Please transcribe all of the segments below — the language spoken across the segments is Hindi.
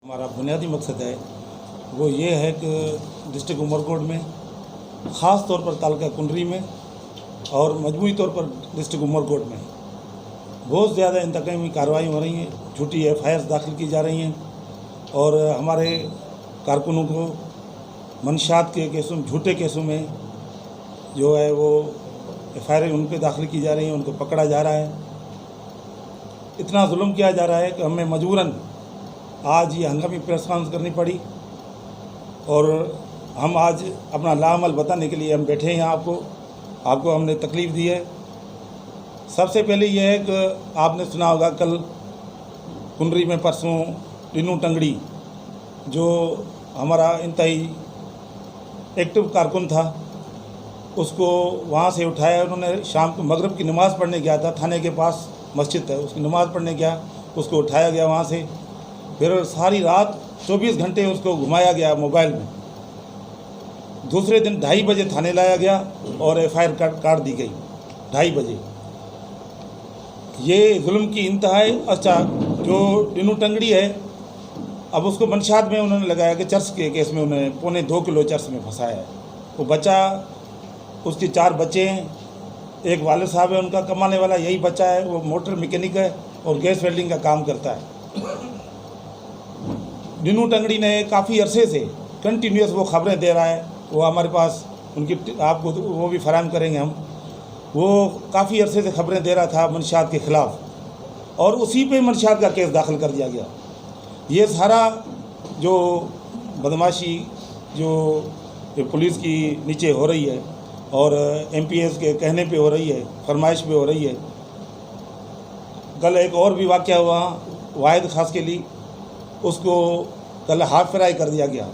हमारा बुनियादी मकसद है वो ये है कि डिस्ट्रिक्ट उमरकोट में ख़ास तौर पर तालुका कुंडरी में और मजमूई तौर पर डिस्ट्रिक्ट उमरकोट में बहुत ज़्यादा इंतकामी कार्रवाई हो रही हैं, झूठी FIR दाखिल की जा रही हैं और हमारे कारकुनों को मंशात के केसों में, झूठे केसों में जो है वो FIR उन पर दाखिल की जा रही हैं, उनको पकड़ा जा रहा है। इतना जुल्म किया जा रहा है कि हमें मजबूरन आज ये हंगामी प्रेस कॉन्फ्रेंस करनी पड़ी और हम आज अपना लाअमल बताने के लिए हम बैठे हैं यहाँ। आपको हमने तकलीफ़ दी है। सबसे पहले ये है कि आपने सुना होगा कल कुंडरी में परसों टीनू टंगड़ी जो हमारा इंतहाई एक्टिव कारकुन था उसको वहाँ से उठाया उन्होंने। शाम को मगरिब की नमाज़ पढ़ने गया था, थाने के पास मस्जिद है, उसकी नमाज़ पढ़ने गया, उसको उठाया गया वहाँ से। फिर सारी रात 24 घंटे उसको घुमाया गया मोबाइल में। दूसरे दिन 2:30 बजे थाने लाया गया और FIR काट दी गई 2:30 बजे। ये जुल्म की इंतहा है। अच्छा, जो टीनू टंगड़ी है अब उसको मंशात में उन्होंने लगाया कि चर्च के केस में उन्होंने 2.25 किलो चर्च में फंसाया है। वो बच्चा, उसके 4 बच्चे हैं, एक वालिद साहब है उनका कमाने वाला, यही बच्चा है, वो मोटर मैकेनिक है और गैस वेल्डिंग का काम करता है। टीनू टंगड़ी ने काफ़ी अरसे से कंटिन्यूस वो खबरें दे रहा है, वो हमारे पास उनकी आपको वो भी फराहम करेंगे हम। वो काफ़ी अरसे से खबरें दे रहा था मंशात के ख़िलाफ़ और उसी पे मंशात का केस दाखिल कर दिया गया। ये सारा जो बदमाशी जो पुलिस की नीचे हो रही है और MPS के कहने पे हो रही है, फरमाइश पे हो रही है। कल एक और भी वाक़या हुआ, वाहिद खास के लिए उसको कल हाफ फ्राई कर दिया गया,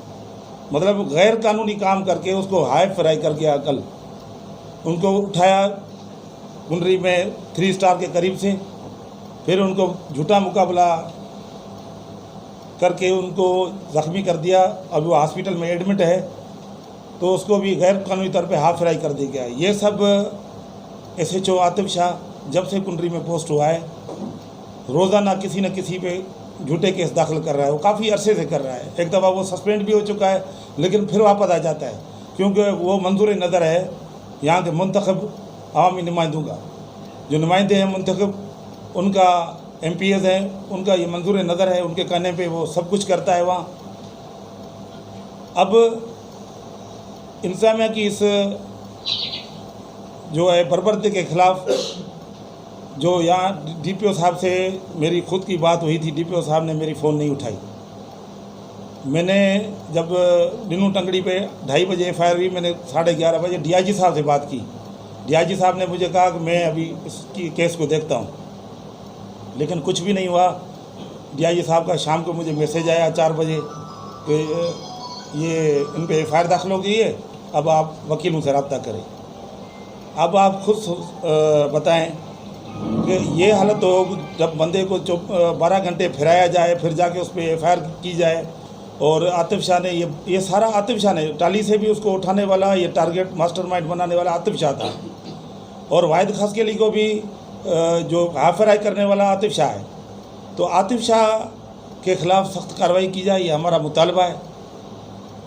मतलब गैर कानूनी काम करके उसको हाफ फ्राई कर गया। कल उनको उठाया कुंडरी में 3 स्टार के करीब से, फिर उनको झूठा मुकाबला करके उनको ज़ख्मी कर दिया। अब वो हॉस्पिटल में एडमिट है, तो उसको भी गैर कानूनी तौर पे हाफ फ्राई कर दिया गया। ये सब SHO आतिफ शाह जब से कुंडरी में पोस्ट हुआ है रोज़ाना किसी न किसी पे झूठे केस दाखिल कर रहा है। वो काफ़ी अरसे से कर रहा है। एक दफ़ा वो सस्पेंड भी हो चुका है लेकिन फिर वापस आ जाता है, क्योंकि वो मंजूर नज़र है यहाँ के मुंतखब अवामी नुमाइंदों का। जो नुमाइंदे हैं मुंतखब, उनका MPS हैं, उनका ये मंजूर नज़र है, उनके कहने पे वो सब कुछ करता है वहाँ। अब इंतज़ामिया की इस जो है बर्बरती के ख़िलाफ़ जो यहाँ DPO साहब से मेरी ख़ुद की बात हुई थी, DPO साहब ने मेरी फ़ोन नहीं उठाई। मैंने जब टीनू टंगड़ी पे 2:30 बजे FIR हुई, मैंने 11:30 बजे DIG साहब से बात की। DIG साहब ने मुझे कहा कि मैं अभी इसकी केस को देखता हूँ, लेकिन कुछ भी नहीं हुआ। DIG साहब का शाम को मुझे मैसेज आया 4 बजे कि ये इन पे FIR दाखिल हो गई है, अब आप वकीलों से रब्ता करें। अब आप खुद बताएं कि ये हालत हो जब बंदे को 12 घंटे फिराया जाए, फिर जाके उस पर FIR की जाए। और आतिफ शाह ने ये सारा आतिफ शाह ने, टाली से भी उसको उठाने वाला, ये टारगेट मास्टरमाइंड बनाने वाला आतिफ शाह था। और वाहिद खास के लिए को भी जो हाफ फ्राई करने वाला आतिफ शाह है। तो आतिफ शाह के ख़िलाफ़ सख्त कार्रवाई की जाए, ये हमारा मुतालबा है।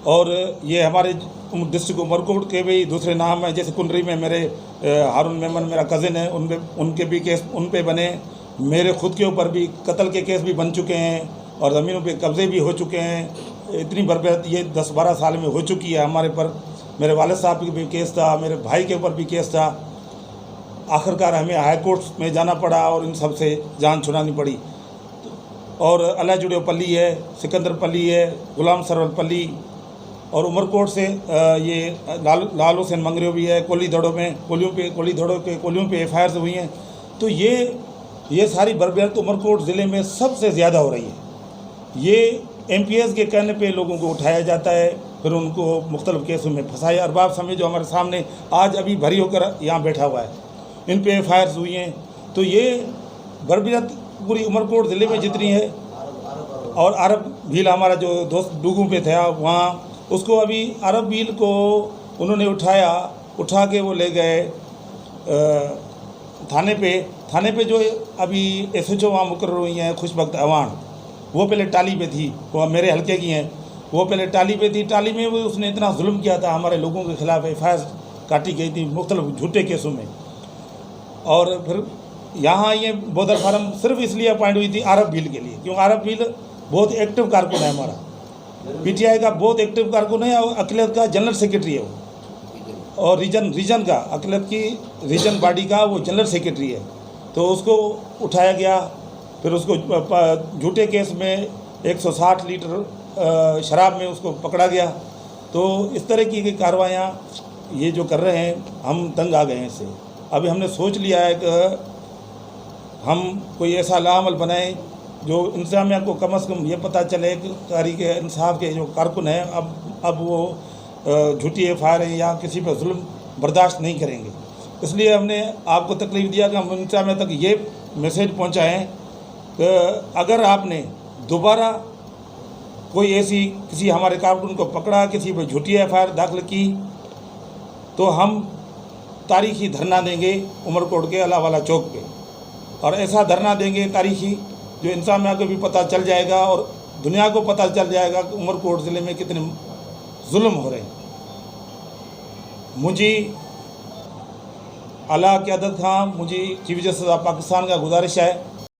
और ये हमारे डिस्ट्रिक्ट उमरकोट के भी दूसरे नाम हैं, जैसे कुंडरी में मेरे हारून मेमन मेरा कज़न है, उनके भी केस उन पे बने। मेरे ख़ुद के ऊपर भी कत्ल के केस भी बन चुके हैं और ज़मीनों पे कब्ज़े भी हो चुके हैं। इतनी बर्बाद ये 10-12 साल में हो चुकी है हमारे पर। मेरे वालिद साहब के भी केस था, मेरे भाई के ऊपर भी केस था। आखिरकार हमें हाई कोर्ट में जाना पड़ा और इन सब से जान छुड़ानी पड़ी। और अल्लाह जुड़े पल्ली है, सिकंदर पल्ली है, गुलाम सरवर पल्ली और उमरकोट से ये लाल हुसैन मंगरियो भी है। कोली धड़ों पे FIR हुई हैं। तो ये सारी बर्बादी उमरकोट ज़िले में सबसे ज़्यादा हो रही है। ये MPS के कहने पे लोगों को उठाया जाता है, फिर उनको मुख्तलिफ़ केसों में फंसाया। अरबाब समेत जो हमारे सामने आज अभी भरी होकर यहाँ बैठा हुआ है, इन पे FIR हुई हैं। तो ये बर्बादी पूरी उमरकोट ज़िले में जितनी है। और अरब भील हमारा जो दोस्त डूगू पे था वहाँ, उसको अभी अरब भील को उन्होंने उठा के वो ले गए थाने पे जो अभी SHO वहाँ मुकर्रर हुई हैं खुशबख्त अवान, वो पहले टाली पे थी, वो मेरे हल्के की हैं, वो पहले टाली पे थी। टाली में वो उसने इतना जुल्म किया था, हमारे लोगों के खिलाफ एफआईआर काटी गई थी मुख्तलिफ झूठे केसों में। और फिर यहाँ ये बोदर फार्म सिर्फ इसलिए अपॉइंट हुई थी आरब भील के लिए, क्योंकि आरब भील बहुत एक्टिव कारकुन है, हमारा पीटीआई का बहुत एक्टिव कारकुन है, और अखिलत का जनरल सेक्रेटरी है वो, और रीजन का अखिलत की रीजन बॉडी का वो जनरल सेक्रेटरी है। तो उसको उठाया गया, फिर उसको झूठे केस में 160 लीटर शराब में उसको पकड़ा गया। तो इस तरह की कार्रवाइयाँ ये जो कर रहे हैं, हम तंग आ गए हैं इससे। अभी हमने सोच लिया है कि हम कोई ऐसा लाअमल बनाएं जो इंतजामिया को कम से कम ये पता चले कि तारीख इंसाफ के जो कारकुन हैं अब वो झूठी एफआईआर या किसी पर जुल्म बर्दाश्त नहीं करेंगे। इसलिए हमने आपको तकलीफ़ दिया कि हम इंतजामिया तक ये मैसेज पहुंचाएं कि अगर आपने दोबारा कोई ऐसी किसी हमारे कारकुन को पकड़ा, किसी पर झूठी एफआईआर दाखिल की, तो हम तारीखी धरना देंगे उमरकोट के अलावाला चौक पे। और ऐसा धरना देंगे तारीखी जो इंतजामिया को भी पता चल जाएगा और दुनिया को पता चल जाएगा कि उमरकोट ज़िले में कितने जुल्म हो रहे हैं। मुझे आला क़यादत खां, मुझे चीफ जस्टिस ऑफ पाकिस्तान का गुजारिश है